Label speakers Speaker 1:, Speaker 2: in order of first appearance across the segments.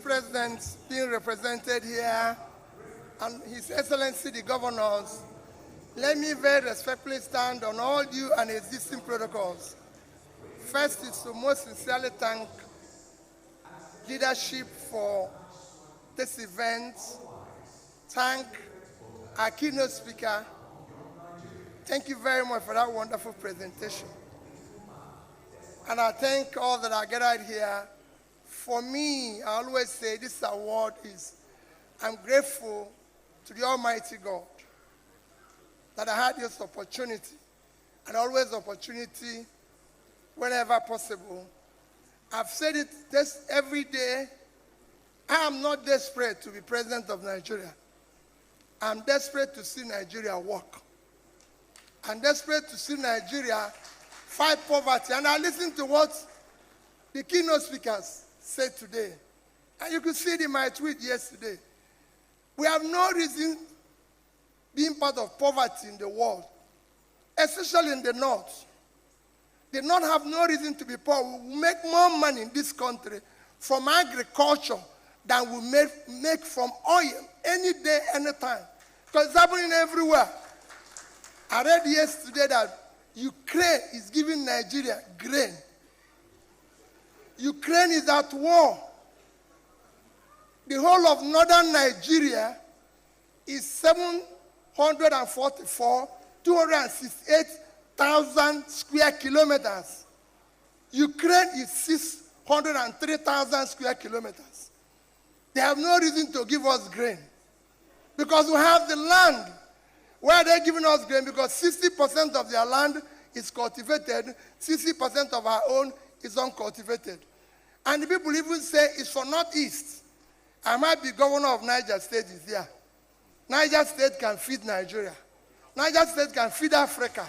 Speaker 1: presidents being represented here, and His Excellency the governors, let me very respectfully stand on all due and existing protocols. First is to most sincerely thank leadership for this event, thank our keynote speaker. Thank you very much for that wonderful presentation. And I thank all that are gathered here. For me, I always say this award is, I'm grateful to the Almighty God that I had this opportunity, and always opportunity whenever possible. I've said it this every day. I am not desperate to be president of Nigeria. I'm desperate to see Nigeria work. I'm desperate to see Nigeria fight poverty. And I listened to what the keynote speakers said today. And you could see it in my tweet yesterday. We have no reason being part of poverty in the world, especially in the North. The North have no reason to be poor. We will make more money in this country from agriculture than we make from oil any day, anytime. Because it's happening everywhere. I read yesterday that Ukraine is giving Nigeria grain. Ukraine is at war. The whole of northern Nigeria is 268,000 square kilometers. Ukraine is 603,000 square kilometers. They have no reason to give us grain because we have the land. Why are they giving us grain? Because 60% of their land is cultivated, 60% of our own is uncultivated. And the people even say it's for Northeast. I might be governor of Niger State is here. Niger State can feed Nigeria. Niger State can feed Africa.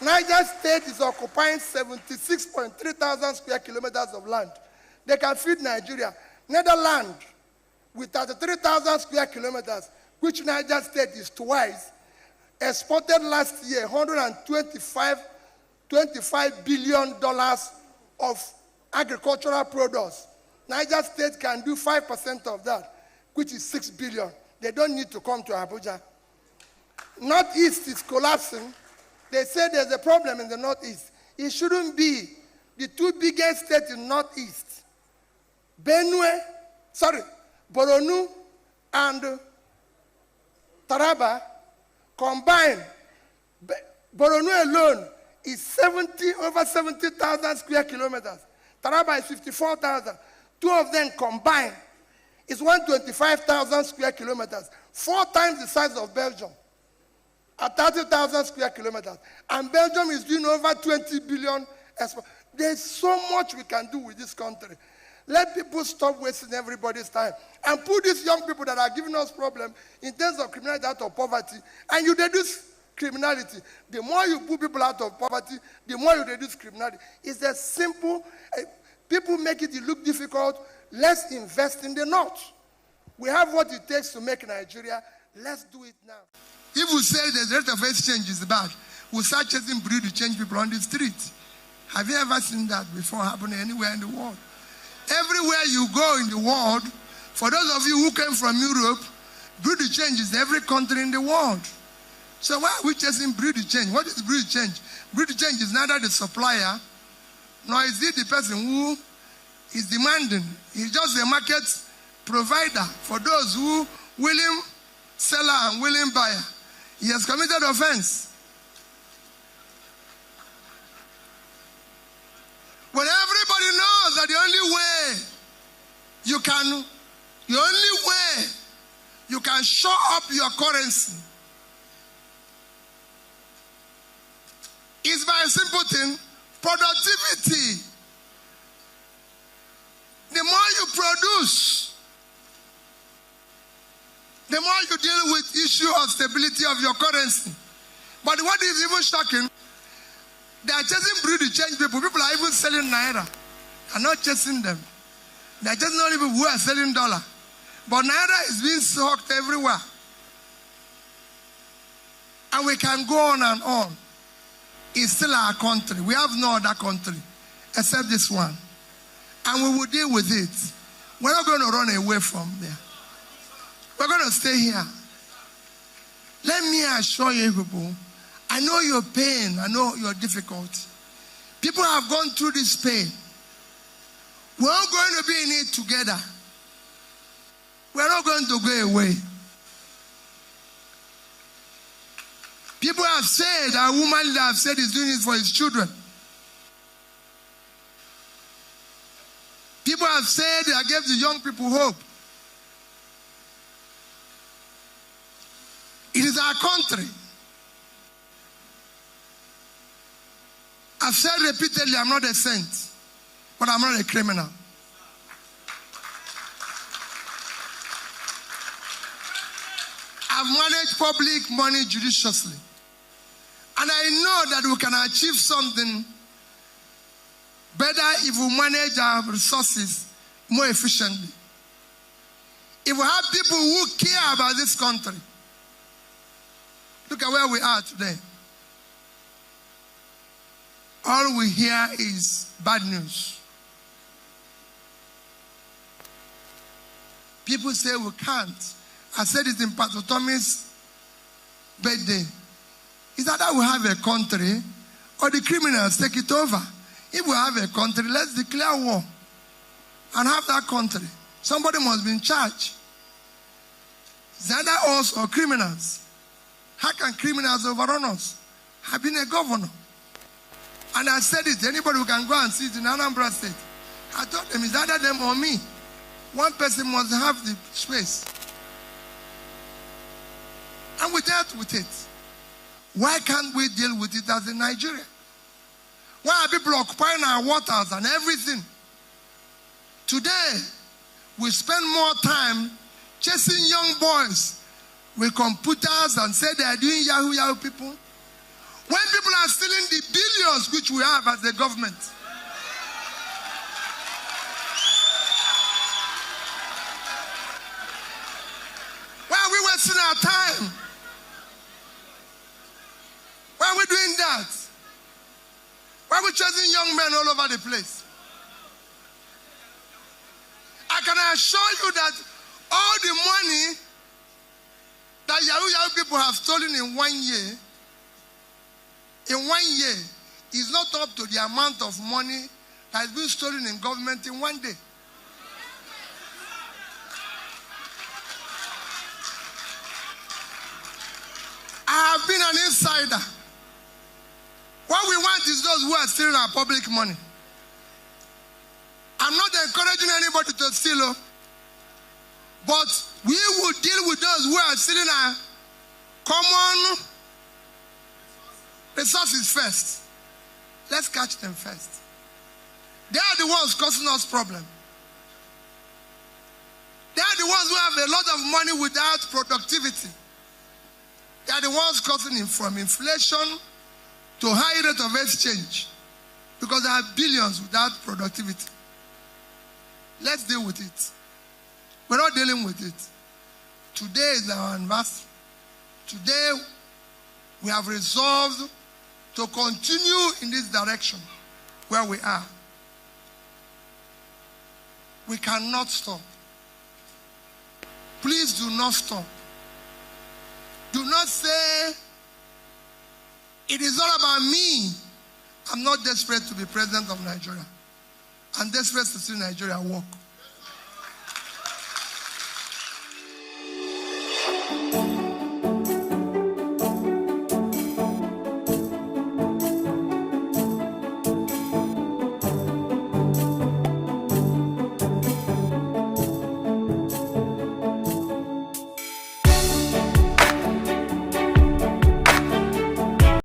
Speaker 1: Niger State is occupying 76.3 thousand square kilometers of land. They can feed Nigeria. Netherlands, with 33,000 square kilometers, which Niger State is twice, exported last year $25 billion of agricultural products. Niger State can do 5% of that, which is $6 billion. They don't need to come to Abuja. Northeast is collapsing. They say there's a problem in the Northeast. It shouldn't be. The two biggest states in Northeast, Borno and Taraba, combined, Borno alone is over 70,000 square kilometers. Taraba is 54,000. Two of them combined is 125,000 square kilometers, 4 times the size of Belgium, at 30,000 square kilometers. And Belgium is doing over 20 billion export. There's so much we can do with this country. Let people stop wasting everybody's time and put these young people that are giving us problems in terms of criminality out of poverty, and you reduce criminality. The more you put people out of poverty, the more you reduce criminality. It's a simple, people make it look difficult. Let's invest in the North. We have what it takes to make Nigeria. Let's do it now. If we say the rate of exchange is bad, we'll start chasing breed to change people on the street. Have you ever seen that before happening anywhere in the world? Everywhere you go in the world, for those of you who came from Europe, breed to change is every country in the world. So why are we chasing breed to change? What is breed to change? Breed to change is neither the supplier, nor is it the person who is demanding. He's just a market provider for those who willing seller and willing buyer. He has committed offense. But everybody knows that the only way you can show up your currency is by a simple thing, productivity. The more you produce, the more you deal with issue of stability of your currency. But what is even shocking, they are chasing breed to change people. People are even selling naira. They are not chasing them. They are chasing only people who are selling dollar. But naira is being sucked everywhere. And we can go on and on. It's still our country. We have no other country except this one. And we will deal with it. We're not going to run away from there. We're going to stay here. Let me assure you people, I know your pain, I know your difficulty. People have gone through this pain. We're all going to be in it together. We're not going to go away. People have said, our woman leader have said he's doing it for his children. People have said I gave the young people hope. It is our country. I've said repeatedly, I'm not a saint, but I'm not a criminal. I've managed public money judiciously. And I know that we can achieve something better if we manage our resources more efficiently. If we have people who care about this country. Look at where we are today. All we hear is bad news. People say we can't. I said it in Pastor Tommy's birthday. Is that we have a country or the criminals take it over? If we have a country, let's declare war and have that country. Somebody must be in charge. Is either us or criminals? How can criminals overrun us? I've been a governor. And I said it, anybody who can go and see it in Anambra State. I told them, it's either them or me. One person must have the space. And we dealt with it. Why can't we deal with it as in Nigeria? Why are people occupying our waters and everything? Today, we spend more time chasing young boys with computers and say they are doing Yahoo Yahoo people. When people are stealing the billions which we have as the government. Why are we wasting our time? Why are we doing that? Why are we chasing young men all over the place? I can assure you that all the money that Yahoo Yahoo people have stolen in 1 year, is not up to the amount of money that has been stolen in government in 1 day. I have been an insider. What we want is those who are stealing our public money. I'm not encouraging anybody to steal, but we will deal with those who are stealing our common resources first. Let's catch them first. They are the ones causing us problems. They are the ones who have a lot of money without productivity. They are the ones causing from inflation to high rate of exchange because there are billions without productivity. Let's deal with it. We're not dealing with it. Today is our anniversary. Today, we have resolved to continue in this direction where we are. We cannot stop. Please do not stop. Do not say, it is all about me. I'm not desperate to be president of Nigeria. I'm desperate to see Nigeria work.